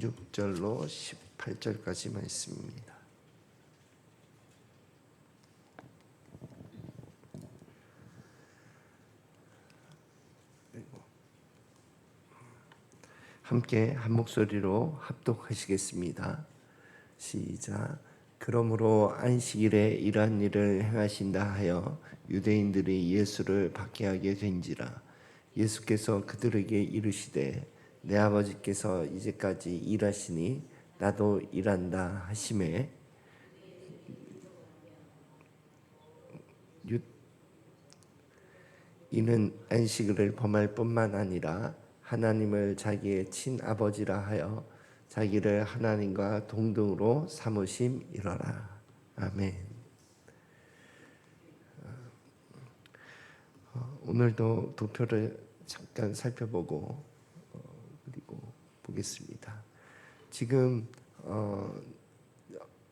6절로 18절까지 말씀입니다. 함께 한 목소리로 합독하시겠습니다. 시작. 그러므로 안식일에 이러한 일을 행하신다 하여 유대인들이 예수를 박해하게 된지라. 예수께서 그들에게 이르시되 내 아버지께서 이제까지 일하시니 나도 일한다 하시매 이는 안식일을 범할 뿐만 아니라 하나님을 자기의 친아버지라 하여 자기를 하나님과 동등으로 삼으심이로라. 아멘. 오늘도 도표를 잠깐 살펴보고 그리고 보겠습니다. 지금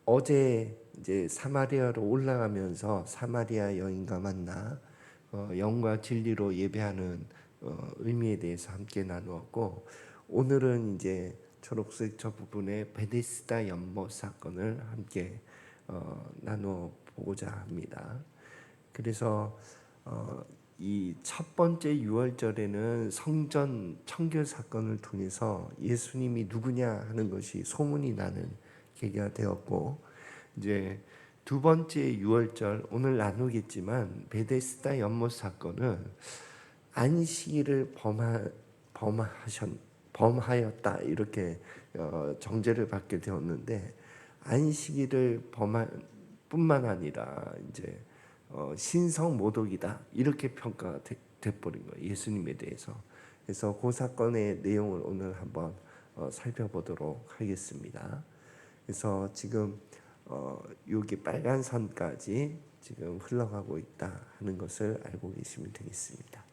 어제 이제 사마리아로 올라가면서 사마리아 여인과 만나 영과 진리로 예배하는 의미에 대해서 함께 나누었고, 오늘은 이제 초록색 저 부분의 베데스다 연못 사건을 함께 나누어 보고자 합니다. 그래서 이 첫 번째 유월절에는 성전 청결 사건을 통해서 예수님이 누구냐 하는 것이 소문이 나는 계기가 되었고, 이제 두 번째 유월절 오늘 나누겠지만 베데스다 연못 사건은 안식일을 범하였다 이렇게 정죄를 받게 되었는데, 안식일을 범한 뿐만 아니라 이제 신성 모독이다 이렇게 평가가 돼버린 거예요, 예수님에 대해서. 그래서 그 사건의 내용을 오늘 한번 살펴보도록 하겠습니다. 그래서 지금 여기 빨간 선까지 지금 흘러가고 있다 하는 것을 알고 계시면 되겠습니다.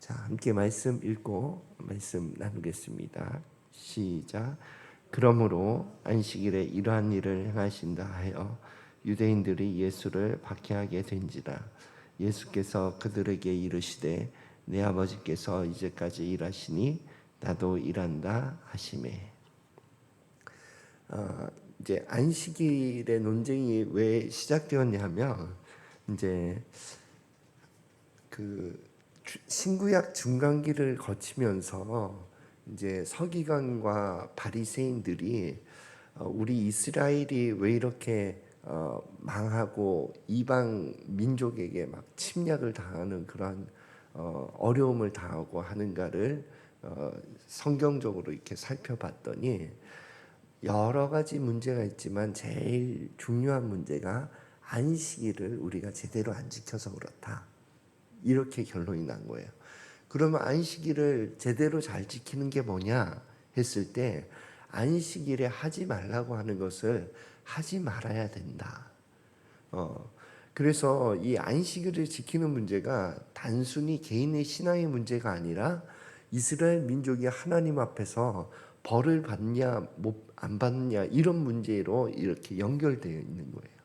자, 함께 말씀 읽고 말씀 나누겠습니다. 시작. 그러므로 안식일에 이러한 일을 행하신다 하여 유대인들이 예수를 박해하게 된지라. 예수께서 그들에게 이르시되 내 아버지께서 이제까지 일하시니 나도 일한다 하시매. 이제 안식일의 논쟁이 왜 시작되었냐면, 이제 그 신구약 중간기를 거치면서 이제 서기관과 바리새인들이 우리 이스라엘이 왜 이렇게 망하고 이방 민족에게 막 침략을 당하는 그런 어려움을 당하고 하는가를 성경적으로 이렇게 살펴봤더니 여러 가지 문제가 있지만 제일 중요한 문제가 안식일을 우리가 제대로 안 지켜서 그렇다, 이렇게 결론이 난 거예요. 그러면 안식일을 제대로 잘 지키는 게 뭐냐 했을 때, 안식일에 하지 말라고 하는 것을 하지 말아야 된다. 그래서 이 안식일을 지키는 문제가 단순히 개인의 신앙의 문제가 아니라 이스라엘 민족이 하나님 앞에서 벌을 받냐 안 받느냐 이런 문제로 이렇게 연결되어 있는 거예요.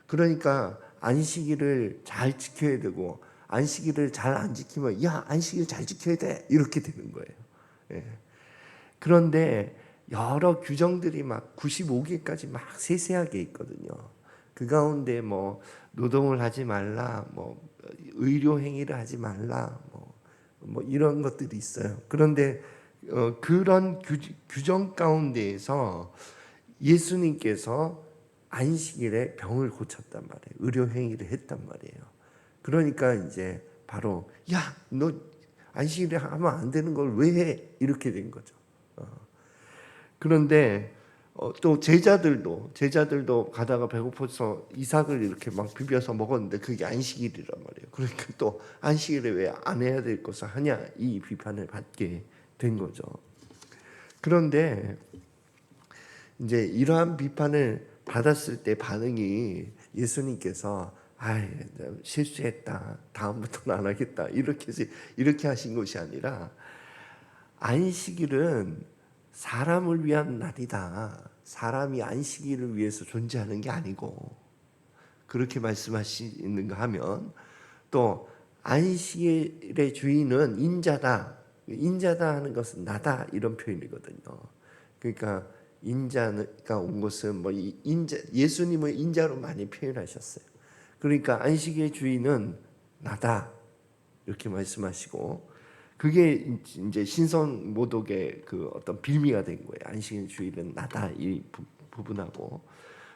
그러니까 안식일을 잘 지켜야 되고, 안식일을 잘 안 지키면 야 안식일 잘 지켜야 돼 이렇게 되는 거예요. 예. 그런데 여러 규정들이 막 95개까지 막 세세하게 있거든요. 그 가운데 뭐 노동을 하지 말라, 뭐 의료 행위를 하지 말라, 뭐 이런 것들이 있어요. 그런데 그런 규정 가운데에서 예수님께서 안식일에 병을 고쳤단 말이에요. 의료 행위를 했단 말이에요. 그러니까 이제 바로 야, 너 안식일에 하면 안 되는 걸 왜 해? 이렇게 된 거죠. 그런데 또 제자들도 가다가 배고파서 이삭을 이렇게 막 비벼서 먹었는데 그게 안식일이란 말이에요. 그러니까 또 안식일에 왜 안 해야 될 것을 하냐, 이 비판을 받게 된 거죠. 그런데 이제 이러한 비판을 받았을 때 반응이, 예수님께서 실수했다, 다음부터는 안 하겠다 이렇게 하신 것이 아니라, 안식일은 사람을 위한 날이다, 사람이 안식일을 위해서 존재하는 게 아니고, 그렇게 말씀하시는가 하면, 또 안식일의 주인은 인자다 하는 것은 나다, 이런 표현이거든요. 그러니까 인자가 온 것은 뭐 인자, 예수님을 인자로 많이 표현하셨어요. 그러니까 안식의 주인은 나다 이렇게 말씀하시고, 그게 이제 신선 모독의 그 어떤 빌미가 된 거예요. 안식의 주인은 나다 이 부분하고,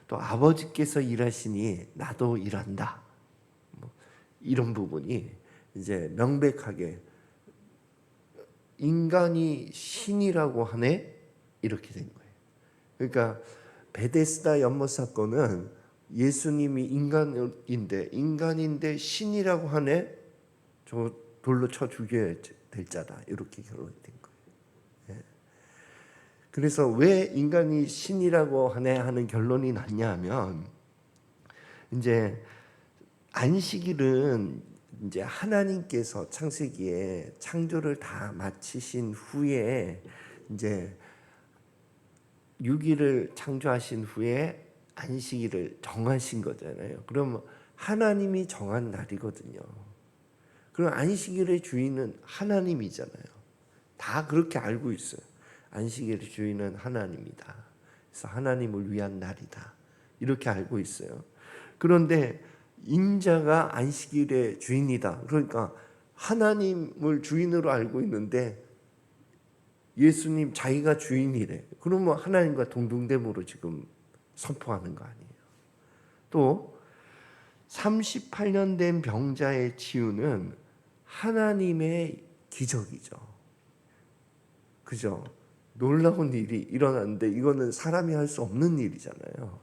또 아버지께서 일하시니 나도 일한다, 뭐 이런 부분이 이제 명백하게 인간이 신이라고 하네 이렇게 된 거예요. 그러니까 베데스다 연못 사건은 예수님이 인간인데 신이라고 하네, 저 돌로 쳐 죽여야 될 자다 이렇게 결론이 된 거예요. 예. 그래서 왜 인간이 신이라고 하네 하는 결론이 났냐면, 이제 안식일은 이제 하나님께서 창세기에 창조를 다 마치신 후에 이제 6일을 창조하신 후에 안식일을 정하신 거잖아요. 그럼 하나님이 정한 날이거든요. 그럼 안식일의 주인은 하나님이잖아요. 다 그렇게 알고 있어요. 안식일의 주인은 하나님이다. 그래서 하나님을 위한 날이다. 이렇게 알고 있어요. 그런데 인자가 안식일의 주인이다. 그러니까 하나님을 주인으로 알고 있는데 예수님 자기가 주인이래. 그러면 하나님과 동등됨으로 지금 선포하는 거 아니에요. 또 38년 된 병자의 치유는 하나님의 기적이죠. 그죠? 놀라운 일이 일어났는데 이거는 사람이 할 수 없는 일이잖아요.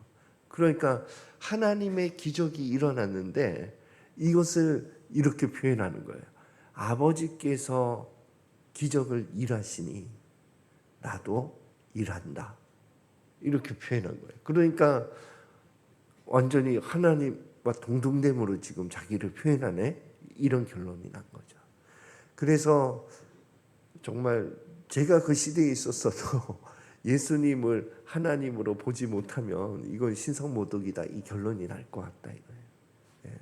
그러니까 하나님의 기적이 일어났는데 이것을 이렇게 표현하는 거예요. 아버지께서 기적을 일하시니 나도 일한다. 이렇게 표현한 거예요. 그러니까 완전히 하나님과 동등됨으로 지금 자기를 표현하네, 이런 결론이 난 거죠. 그래서 정말 제가 그 시대에 있었어도 예수님을 하나님으로 보지 못하면 이건 신성모독이다, 이 결론이 날 것 같다 이거예요. 예.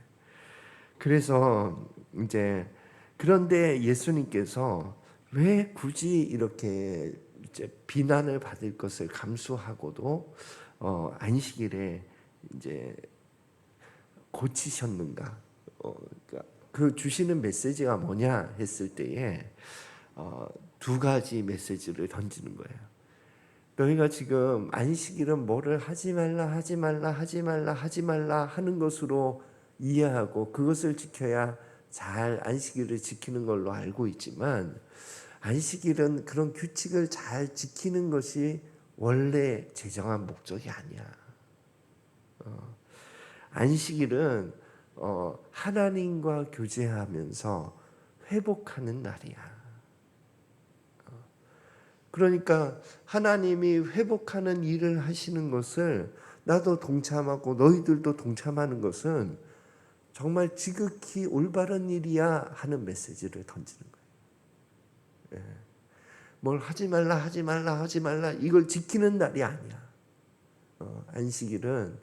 그래서 이제 그런데 예수님께서 왜 굳이 이렇게 이제 비난을 받을 것을 감수하고도 안식일에 이제 고치셨는가? 그러니까 그 주시는 메시지가 뭐냐 했을 때에 두 가지 메시지를 던지는 거예요. 너희가 지금 안식일은 뭐를 하지 말라 하지 말라 하지 말라 하지 말라 하는 것으로 이해하고 그것을 지켜야 잘 안식일을 지키는 걸로 알고 있지만, 안식일은 그런 규칙을 잘 지키는 것이 원래 제정한 목적이 아니야. 안식일은 하나님과 교제하면서 회복하는 날이야. 그러니까 하나님이 회복하는 일을 하시는 것을 나도 동참하고 너희들도 동참하는 것은 정말 지극히 올바른 일이야 하는 메시지를 던지는 거예요. 예. 뭘 하지 말라 하지 말라 하지 말라 이걸 지키는 날이 아니야. 안식일은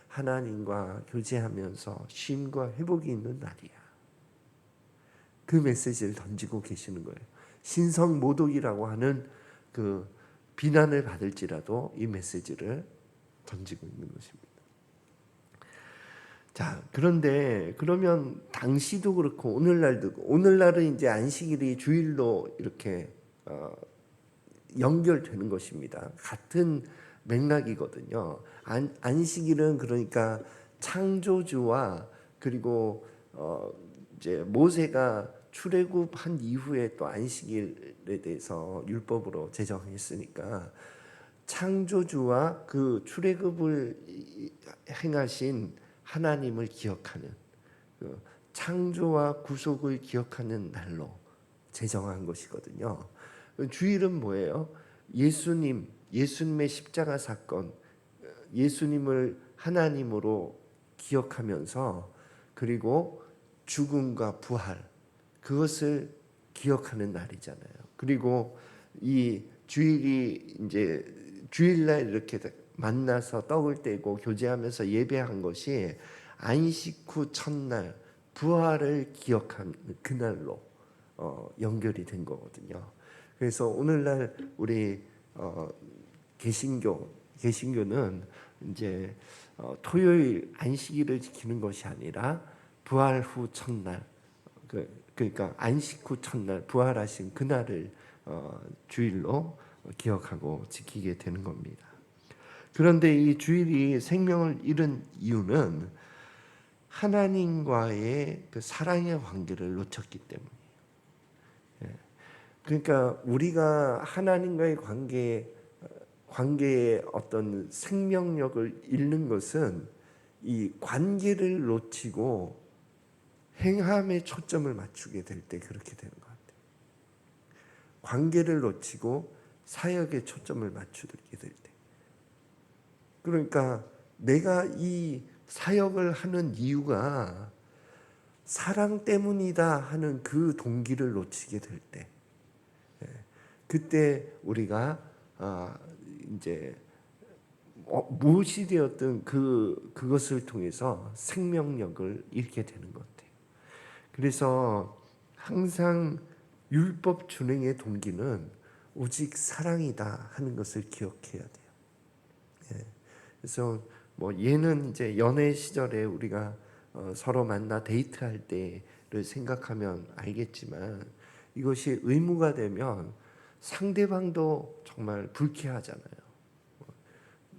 하나님과 교제하면서 쉼과 회복이 있는 날이야. 그 메시지를 던지고 계시는 거예요. 신성모독이라고 하는 그 비난을 받을지라도 이 메시지를 던지고 있는 것입니다. 자, 그런데 그러면 당시도 그렇고 오늘날은 이제 안식일이 주일로 이렇게 연결되는 것입니다. 같은 맥락이거든요. 안식일은 그러니까 창조주와 그리고 이제 모세가 출애굽한 이후에 또 안식일에 대해서 율법으로 제정했으니까 창조주와 그 출애굽을 행하신 하나님을 기억하는, 그 창조와 구속을 기억하는 날로 제정한 것이거든요. 주일은 뭐예요? 예수님의 십자가 사건, 예수님을 하나님으로 기억하면서 그리고 죽음과 부활, 그것을 기억하는 날이잖아요. 그리고 이 주일이 이제 주일날 이렇게 만나서 떡을 떼고 교제하면서 예배한 것이 안식 후 첫날 부활을 기억한 그날로 연결이 된 거거든요. 그래서 오늘날 우리 개신교는 이제 토요일 안식일을 지키는 것이 아니라 부활 후 첫날, 그러니까 안식 후 첫날 부활하신 그날을 주일로 기억하고 지키게 되는 겁니다. 그런데 이 주일이 생명을 잃은 이유는 하나님과의 그 사랑의 관계를 놓쳤기 때문이에요. 그러니까 우리가 하나님과의 관계의 어떤 생명력을 잃는 것은 이 관계를 놓치고 행함에 초점을 맞추게 될 때 그렇게 되는 것 같아요. 관계를 놓치고 사역에 초점을 맞추게 될 때. 그러니까 내가 이 사역을 하는 이유가 사랑 때문이다 하는 그 동기를 놓치게 될 때, 그때 우리가 이제 무엇이 되었든 그것을 통해서 생명력을 잃게 되는 것 같아요. 그래서 항상 율법 준행의 동기는 오직 사랑이다 하는 것을 기억해야 돼요. 그래서 얘는 이제 연애 시절에 우리가 서로 만나 데이트할 때를 생각하면 알겠지만 이것이 의무가 되면 상대방도 정말 불쾌하잖아요.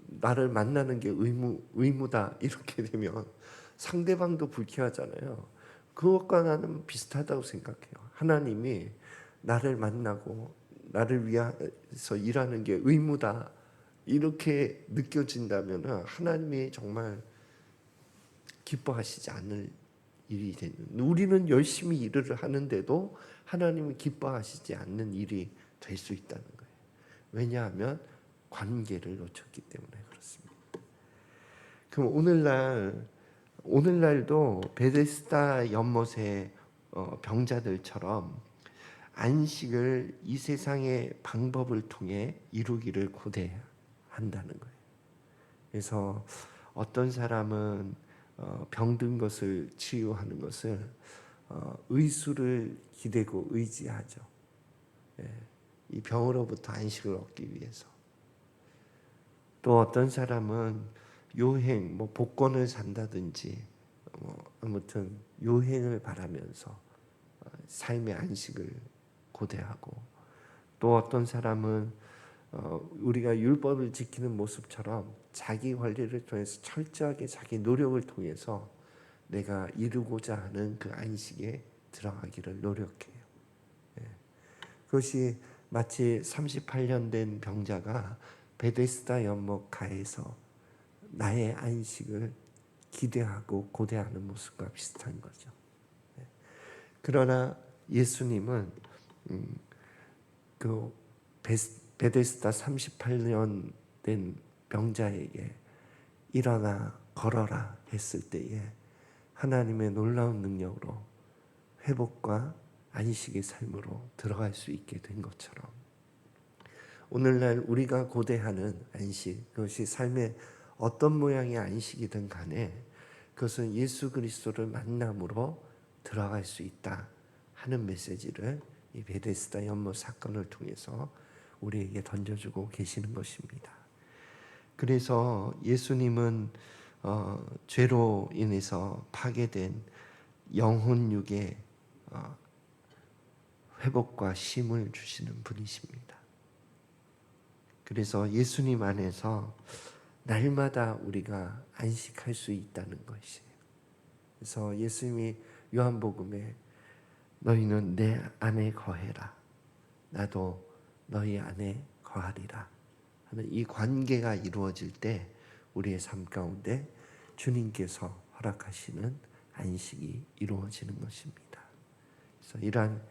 나를 만나는 게 의무다 이렇게 되면 상대방도 불쾌하잖아요. 그것과 나는 비슷하다고 생각해요. 하나님이 나를 만나고 나를 위해서 일하는 게 의무다 이렇게 느껴진다면 하나님이 정말 기뻐하시지 않을 일이 되는, 우리는 열심히 일을 하는데도 하나님이 기뻐하시지 않는 일이 될 수 있다는 거예요. 왜냐하면 관계를 놓쳤기 때문에 그렇습니다. 그럼 오늘날도 베데스다 연못의 병자들처럼 안식을 이 세상의 방법을 통해 이루기를 고대한다는 거예요. 그래서 어떤 사람은 병든 것을 치유하는 것을 의수를 기대고 의지하죠. 이 병으로부터 안식을 얻기 위해서. 또 어떤 사람은 요행, 복권을 산다든지 아무튼 요행을 바라면서 삶의 안식을 고대하고, 또 어떤 사람은 우리가 율법을 지키는 모습처럼 자기 관리를 통해서 철저하게 자기 노력을 통해서 내가 이루고자 하는 그 안식에 들어가기를 노력해요. 그것이 마치 38년 된 병자가 베데스다 연못 가에서 나의 안식을 기대하고 고대하는 모습과 비슷한 거죠. 그러나 예수님은 그 베데스다 38년 된 병자에게 일어나 걸어라 했을 때에 하나님의 놀라운 능력으로 회복과 안식의 삶으로 들어갈 수 있게 된 것처럼, 오늘날 우리가 고대하는 안식, 그것이 삶의 어떤 모양의 안식이든 간에 그것은 예수 그리스도를 만남으로 들어갈 수 있다 하는 메시지를 이 베데스다 연못 사건을 통해서 우리에게 던져주고 계시는 것입니다. 그래서 예수님은 죄로 인해서 파괴된 영혼육의 회복과 쉼을 주시는 분이십니다. 그래서 예수님 안에서 날마다 우리가 안식할 수 있다는 것이에요. 그래서 예수님이 요한복음에 너희는 내 안에 거해라, 나도 너희 안에 거하리라 하는 이 관계가 이루어질 때 우리의 삶 가운데 주님께서 허락하시는 안식이 이루어지는 것입니다. 그래서 이러한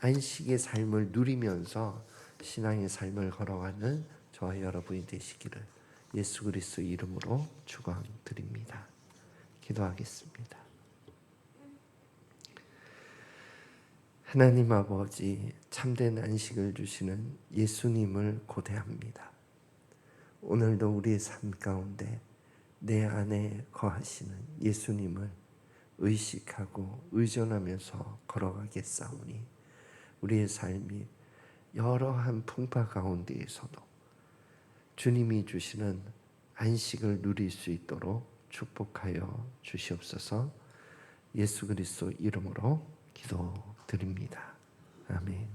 안식의 삶을 누리면서 신앙의 삶을 걸어가는 저와 여러분이 되시기를 예수 그리스도 이름으로 축원드립니다. 기도하겠습니다. 하나님 아버지, 참된 안식을 주시는 예수님을 고대합니다. 오늘도 우리의 삶 가운데 내 안에 거하시는 예수님을 의식하고 의존하면서 걸어가겠사오니 우리의 삶이 여러한 풍파 가운데에서도 주님이 주시는 안식을 누릴 수 있도록 축복하여 주시옵소서. 예수 그리스도 이름으로 기도드립니다. 아멘.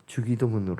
주기도문으로